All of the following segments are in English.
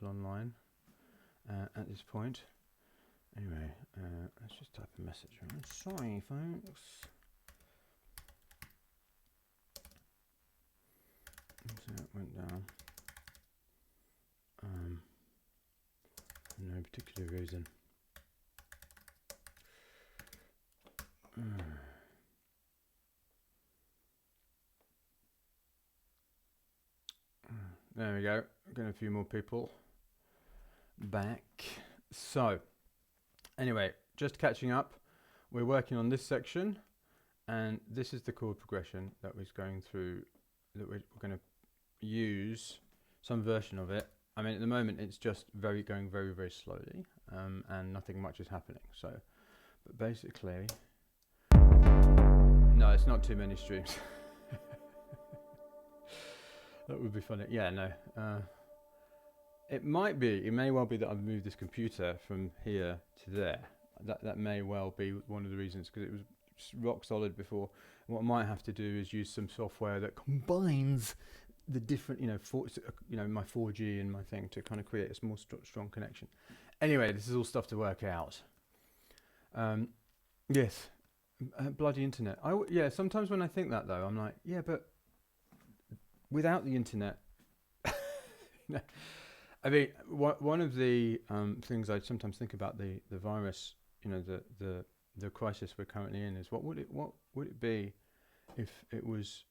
people online at this point. Anyway, let's just type a message. Sorry, folks. Internet went down. For no particular reason. There we go. Getting a few more people back. So, anyway, just catching up. We're working on this section, and this is the chord progression that was going through. That we're going to use some version of it. I mean, at the moment, it's just going very, very slowly, and nothing much is happening. So, but basically, no, it's not too many streams. That would be funny. Yeah, no. It may well be that I've moved this computer from here to there. That may well be one of the reasons, because it was rock solid before. What I might have to do is use some software that combines the different, my 4G and my thing to kind of create a more strong connection. Anyway, this is all stuff to work out. Yes, bloody internet. Yeah, sometimes when I think that though, I'm like, yeah, but without the internet, I mean, one of the things I sometimes think about the virus, the crisis we're currently in, is what would it be if it was,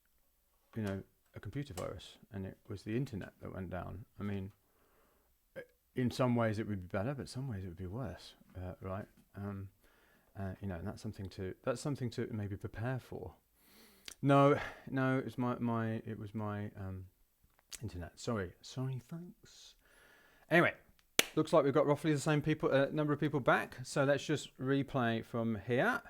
a computer virus and it was the internet that went down? I mean, in some ways it would be better, but some ways it would be worse, right? And that's something to maybe prepare for. No, it was my internet. Sorry, folks. Anyway, looks like we've got roughly the same number of people back. So let's just replay from here.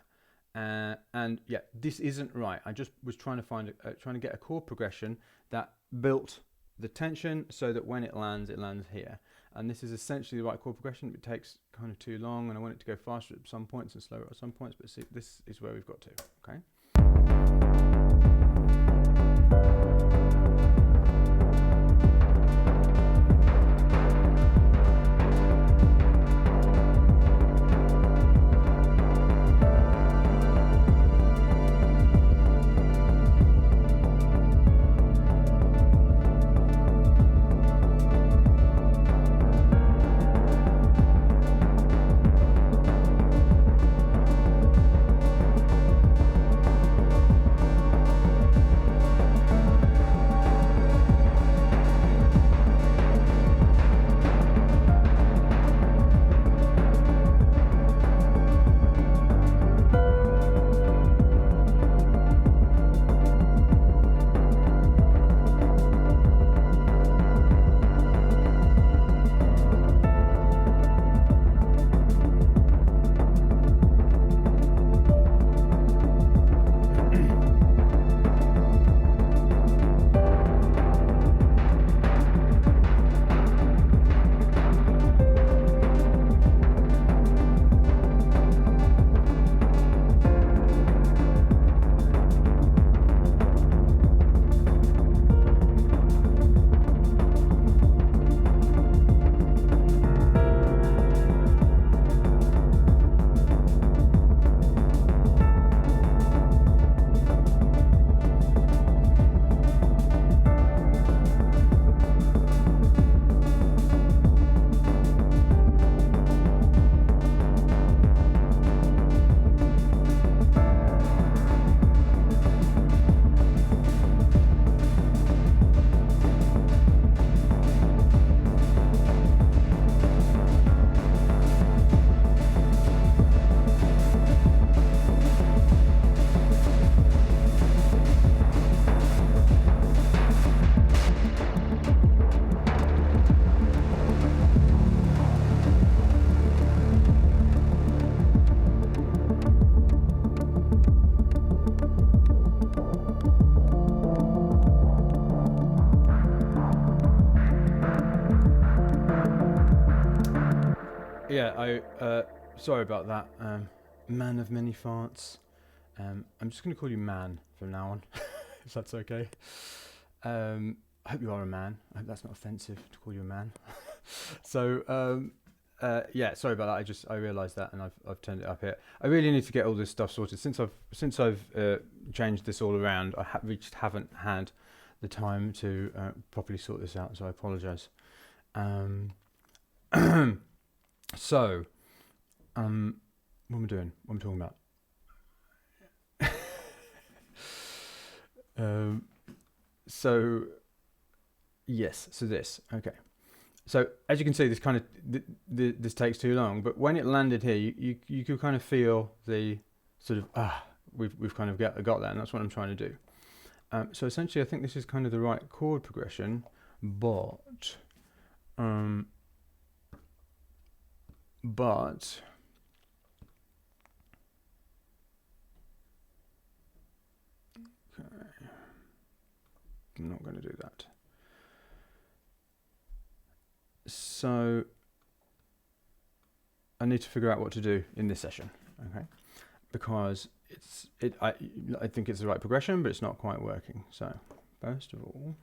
And yeah, this isn't right. I just was trying to get a chord progression that built the tension so that when it lands here. And this is essentially the right chord progression. It takes kind of too long, and I want it to go faster at some points and slower at some points. But see, this is where we've got to. Okay. Yeah, sorry about that. Man of many farts. I'm just going to call you Man from now on, if that's okay. I hope you are a man. I hope that's not offensive to call you a man. So yeah, sorry about that. I realised that, and I've turned it up here. I really need to get all this stuff sorted since I've changed this all around. We just haven't had the time to properly sort this out, so I apologise. So what am I doing? What am I talking about? So yes, so this, okay. So as you can see, this kind of this takes too long, but when it landed here, you could kind of feel the sort of we've kind of got that, and that's what I'm trying to do. So essentially, I think this is kind of the right chord progression, but okay. I'm not going to do that. So I need to figure out what to do in this session, okay? Because I think it's the right progression, but it's not quite working. So first of all,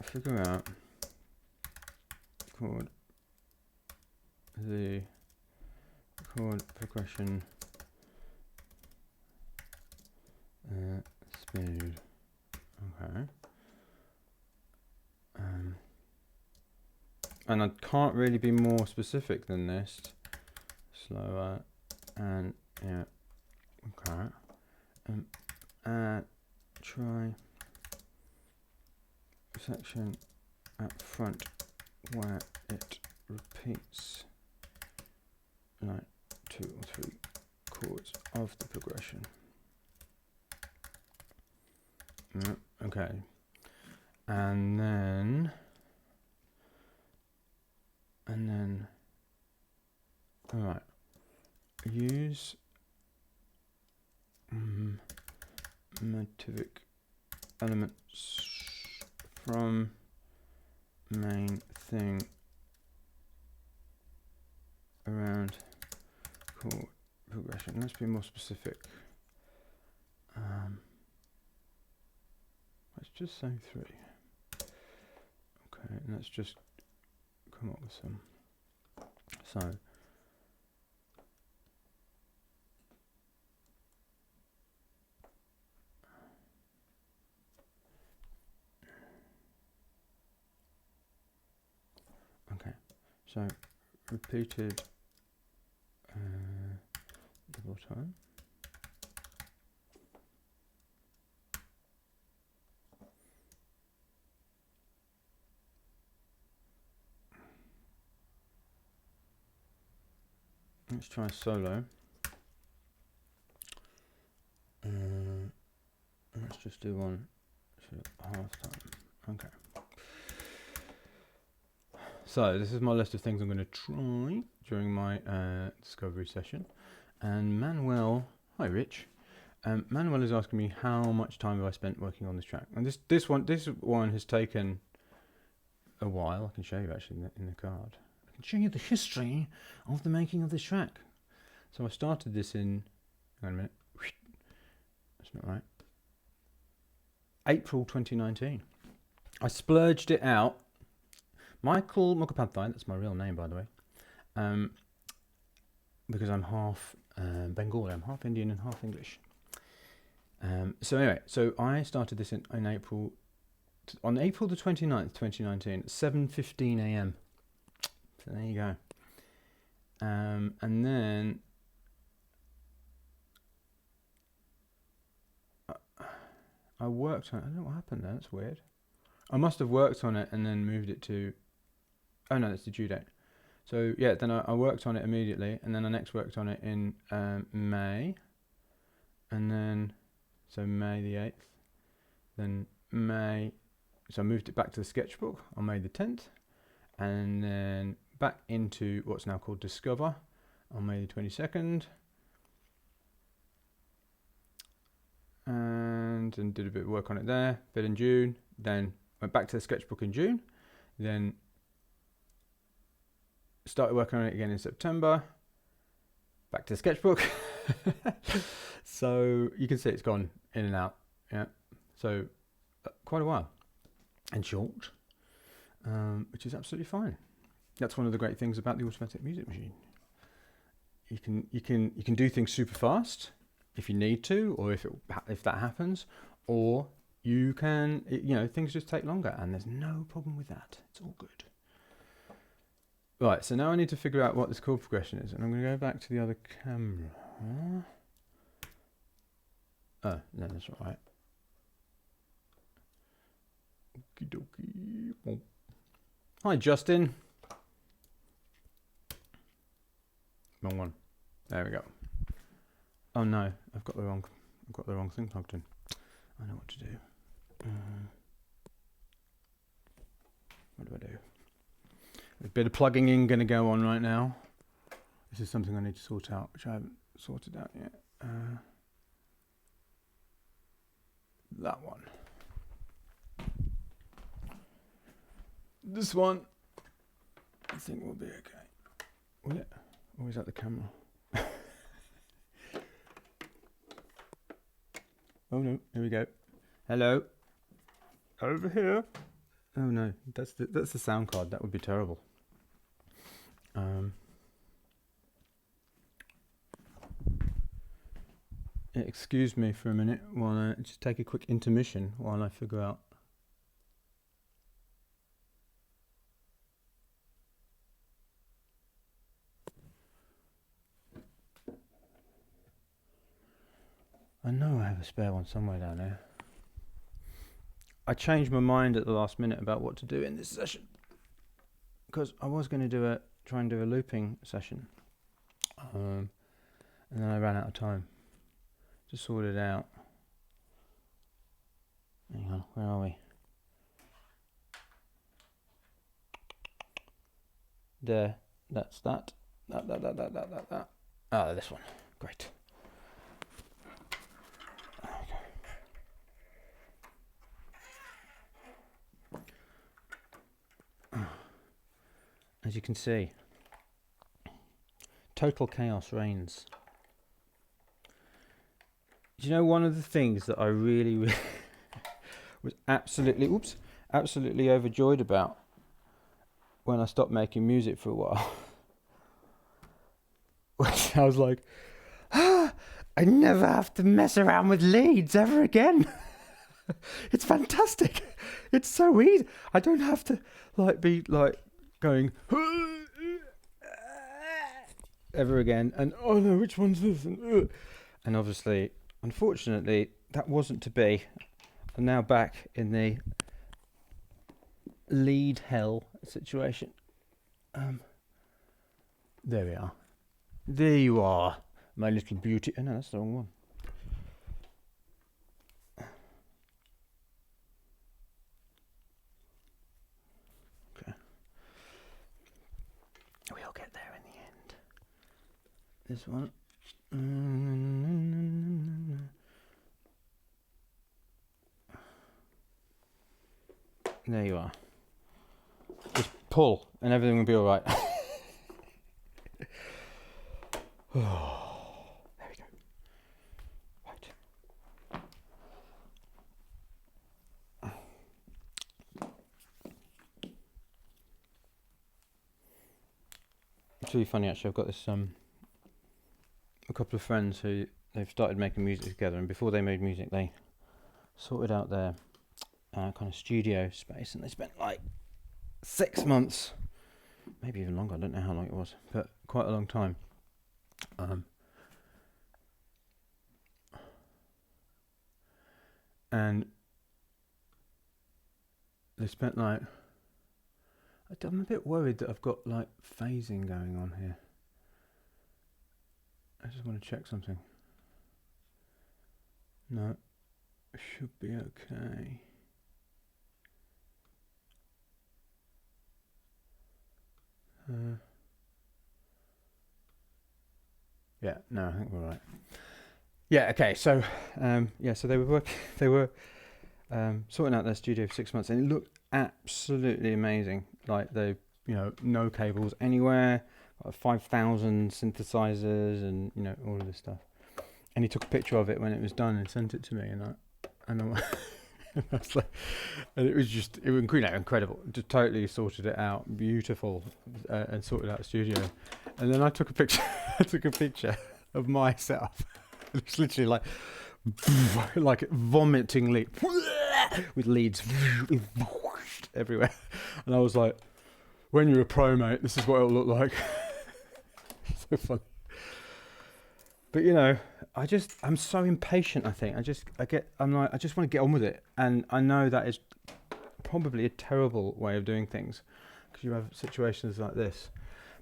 figure out the chord progression speed. Okay. And I can't really be more specific than this. Slower and yeah. Okay. Try section at front where it repeats like 2 or 3 chords of the progression. Okay, and then all right, use motivic elements from main thing around chord progression. Let's be more specific. Let's just say 3. Okay, and let's just come up with some. So okay, so repeated double time. Let's try solo. Let's just do one half time. Okay. So this is my list of things I'm going to try during my discovery session. And Manuel, hi Rich. Manuel is asking me how much time have I spent working on this track. And this one has taken a while. I can show you actually in the card. I can show you the history of the making of this track. So I started this in, hang on a minute, that's not right, April 2019. I splurged it out. Michael Mukhopadhyay, that's my real name by the way, because I'm half Bengali, I'm half Indian and half English. So anyway, so I started this in April, on April the 29th, 2019, at 7:15 a.m. So there you go. And then I worked on it. I don't know what happened there. That's weird. I must have worked on it and then moved it to, oh no, that's the due date. So yeah, then I worked on it immediately, and then I next worked on it in May, and then so May the 8th, then May, so I moved it back to the sketchbook on May the 10th, and then back into what's now called Discover on May the 22nd, and did a bit of work on it there, bit in June, then went back to the sketchbook in June, then started working on it again in September, back to the sketchbook. So you can see it's gone in and out. Yeah. So quite a while and short, which is absolutely fine. That's one of the great things about the automatic music machine. You can do things super fast if you need to, or if that happens, or you can, things just take longer, and there's no problem with that. It's all good. Right, so now I need to figure out what this chord progression is, and I'm going to go back to the other camera. Oh, no, that's all right. Okie dokie. Hi, Justin. Wrong one. There we go. Oh no, I've got the wrong thing plugged in. I know what to do. What do I do? A bit of plugging in going to go on right now. This is something I need to sort out, which I haven't sorted out yet. That one. This one, I think will be okay. Will it? Or is that the camera? Oh no, here we go. Hello. Over here. Oh no, that's the sound card. That would be terrible. Excuse me for a minute while I just take a quick intermission while I figure out. I know I have a spare one somewhere down there. I changed my mind at the last minute about what to do in this session, because I was going to try and do a looping session, and then I ran out of time to sort it out. Hang on, where are we? There, that's that. That. Ah, this one. Great. As you can see, total chaos reigns. Do you know one of the things that I really was absolutely overjoyed about when I stopped making music for a while? I was like, I never have to mess around with leads ever again. It's fantastic. It's so easy. I don't have to be going ever again, and oh no, which one's this? And obviously, unfortunately, that wasn't to be. I'm now back in the lead hell situation. There we are. There you are, my little beauty. Oh no, that's the wrong one. We'll get there in the end. This one. There you are. Just pull and everything will be alright. Oh, there we go. Right. It's really funny actually. I've got this a couple of friends who they've started making music together, and before they made music they sorted out their kind of studio space, and they spent 6 months, maybe even longer, I don't know how long it was, but quite a long time. And they spent I'm a bit worried that I've got phasing going on here. I just want to check something. No, it should be okay. Yeah, no, I think we're right. Yeah, okay. So, so they were sorting out their studio for 6 months, and it looked absolutely amazing. They, no cables anywhere, 5,000 synthesizers, and all of this stuff. and he took a picture of it when it was done and sent it to me, and I was like, and it was incredible. Just totally sorted it out, beautiful, and sorted out the studio. And then I took a picture. I took a picture of my setup. It was literally like vomiting with leads everywhere. And I was like, when you're a pro, mate, this is what it'll look like. So funny. But I'm so impatient. I think I just want to get on with it, and I know that is probably a terrible way of doing things, because you have situations like this.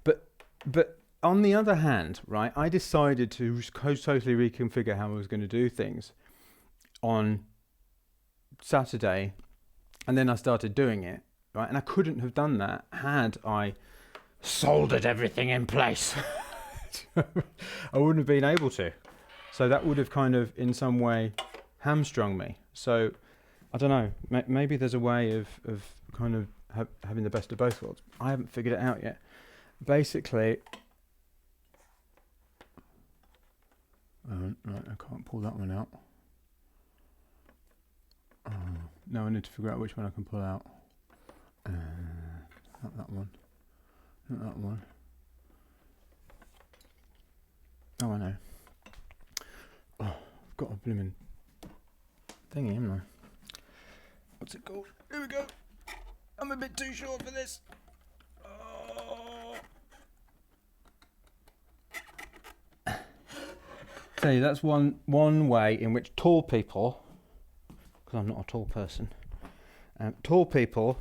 But on the other hand, right, I decided to totally reconfigure how I was going to do things on Saturday, and then I started doing it, right, and I couldn't have done that had I soldered everything in place. I wouldn't have been able to. So that would have kind of, in some way, hamstrung me. So, I don't know, maybe there's a way of kind of having the best of both worlds. I haven't figured it out yet. Basically, right, I can't pull that one out. Now I need to figure out which one I can pull out. Not that one. Not that one. Oh, I know. Oh, I've got a blooming thingy, haven't I? What's it called? Here we go. I'm a bit too short for this. Oh. Tell you, that's one way in which tall people, because I'm not a tall person, tall people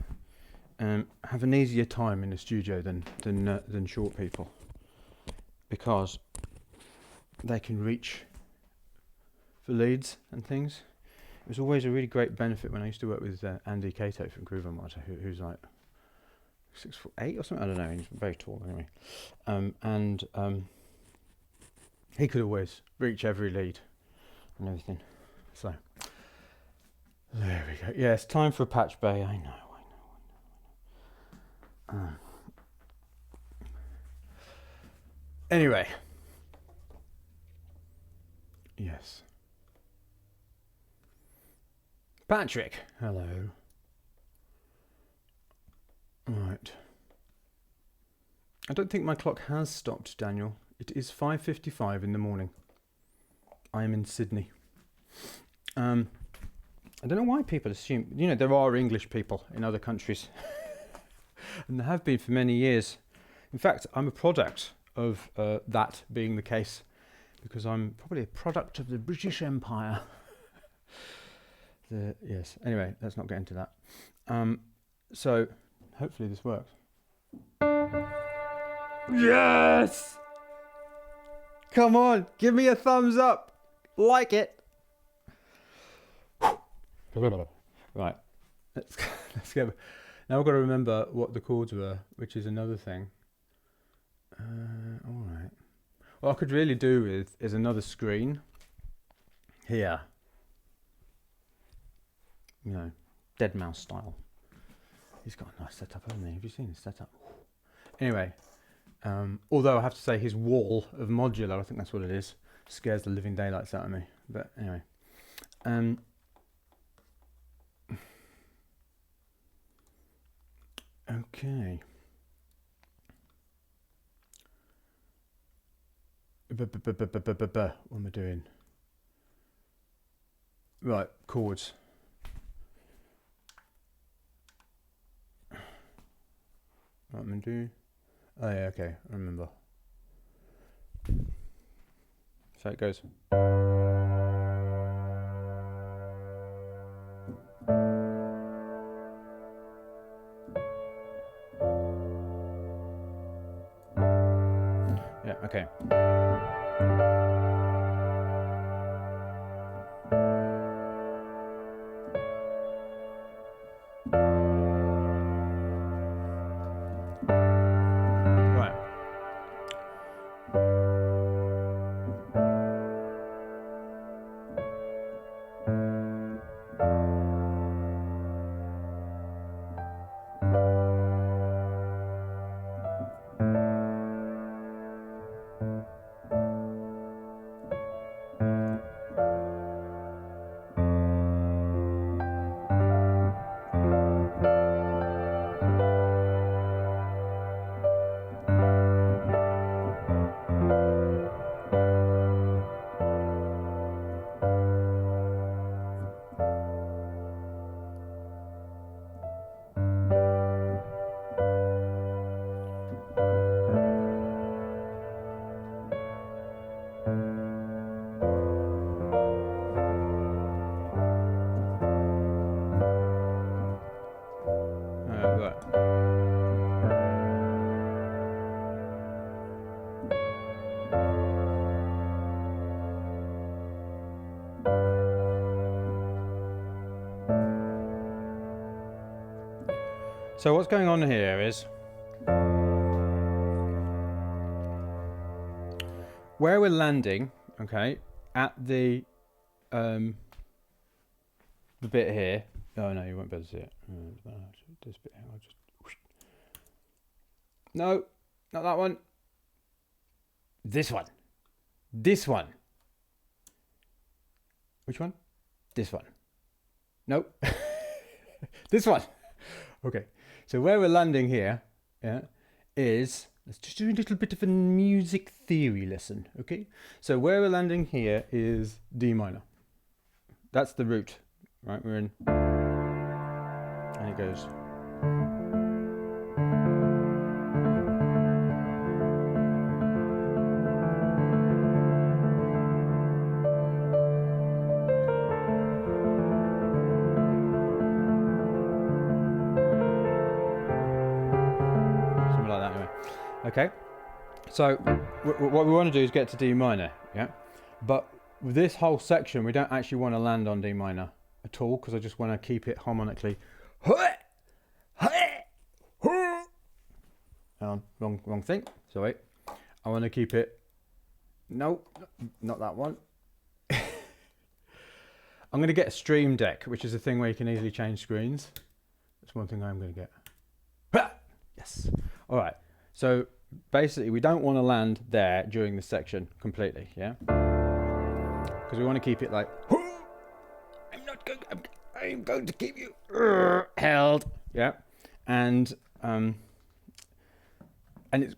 have an easier time in the studio than short people, because they can reach for leads and things. It was always a really great benefit when I used to work with Andy Cato from Groove and Water, who's like 6'8" or something. I don't know. He's very tall anyway, and he could always reach every lead and everything. So there we go. Yeah, it's time for a patch bay. I know. Anyway. Yes. Patrick, hello. Right. I don't think my clock has stopped, Daniel. It is 5:55 in the morning. I am in Sydney. I don't know why people assume, there are English people in other countries. And there have been for many years. In fact, I'm a product of that being the case, because I'm probably a product of the British Empire. Yes. Anyway, let's not get into that. So, hopefully this works. Yes! Come on, give me a thumbs up. Like it. Right. Let's go. Now I've got to remember what the chords were, which is another thing. All right. What I could really do with is another screen here. Dead mouse style. He's got a nice setup, hasn't he? Have you seen his setup? Anyway, although I have to say his wall of modular, I think that's what it is, scares the living daylights out of me. But anyway. Okay. What am I doing? Right, chords. What am I doing? Oh yeah, okay, I remember. So it goes. Yeah, okay. So what's going on here is where we're landing, okay, at the bit here. Oh no, you won't be able to see it. This bit here, I'll just no, not that one. This one. This one. Which one? This one. Nope. This one. Okay. So where we're landing here, yeah, is, let's just do a little bit of a music theory lesson, okay? So where we're landing here is D minor. That's the root, right? We're in, and it goes. Okay, so what we want to do is get to D minor, yeah? But with this whole section, we don't actually want to land on D minor at all, because I just want to keep it harmonically. Wrong thing, sorry. I want to keep it, no, not that one. I'm going to get a Stream Deck, which is a thing where you can easily change screens. That's one thing I'm going to get. Yes, all right. So basically, we don't want to land there during this section completely, yeah? Because we want to keep it like, I'm going to keep you held, yeah? And but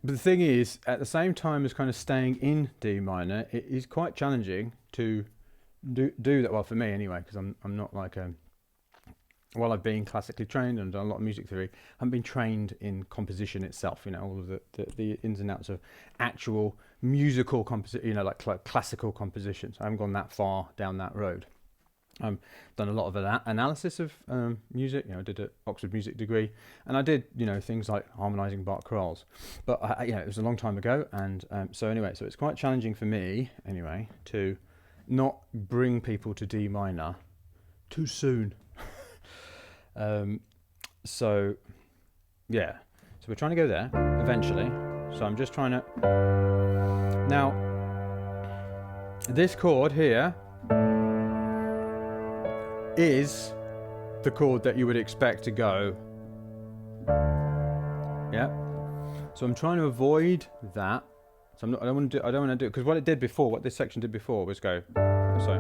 the thing is, at the same time as kind of staying in D minor, it is quite challenging to do that. Well, for me anyway, because I'm not like while I've been classically trained and done a lot of music theory, I haven't been trained in composition itself, you know, all of the ins and outs of actual musical composition, you know, like classical compositions. I haven't gone that far down that road. I've done a lot of analysis of music, you know, I did an Oxford music degree, and I did, you know, things like harmonizing Bach chorales, but you know, it was a long time ago, and so anyway, so it's quite challenging for me, anyway, to not bring people to D minor too soon. So yeah, so we're trying to go there eventually. So I'm just trying to, now this chord here is the chord that you would expect to go, yeah. So I'm trying to avoid that. So I don't want to do it, because what this section did before was go, so.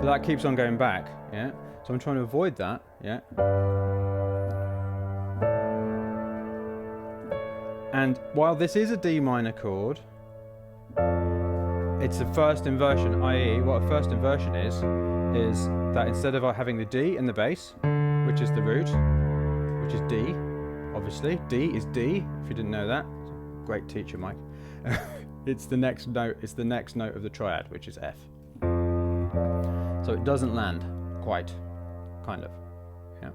That keeps on going back, yeah? So I'm trying to avoid that, yeah? And while this is a D minor chord, it's a first inversion, i.e. what a first inversion is that instead of having the D in the bass, which is the root, which is D, obviously, D is D, if you didn't know that. Great teacher, Mike. It's the next note of the triad, which is F. So it doesn't land quite, kind of, yeah.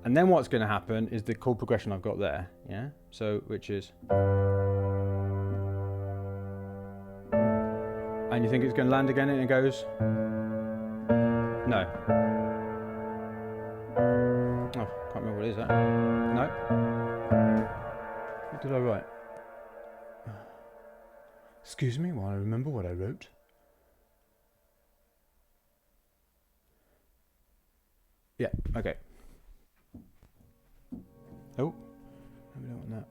And then what's going to happen is the chord progression I've got there, yeah. So which is, and you think it's going to land again, and it goes, no. Oh, can't remember what it is that. No. What did I write? Excuse me while I remember what I wrote. Yeah, okay. Oh, we don't want that.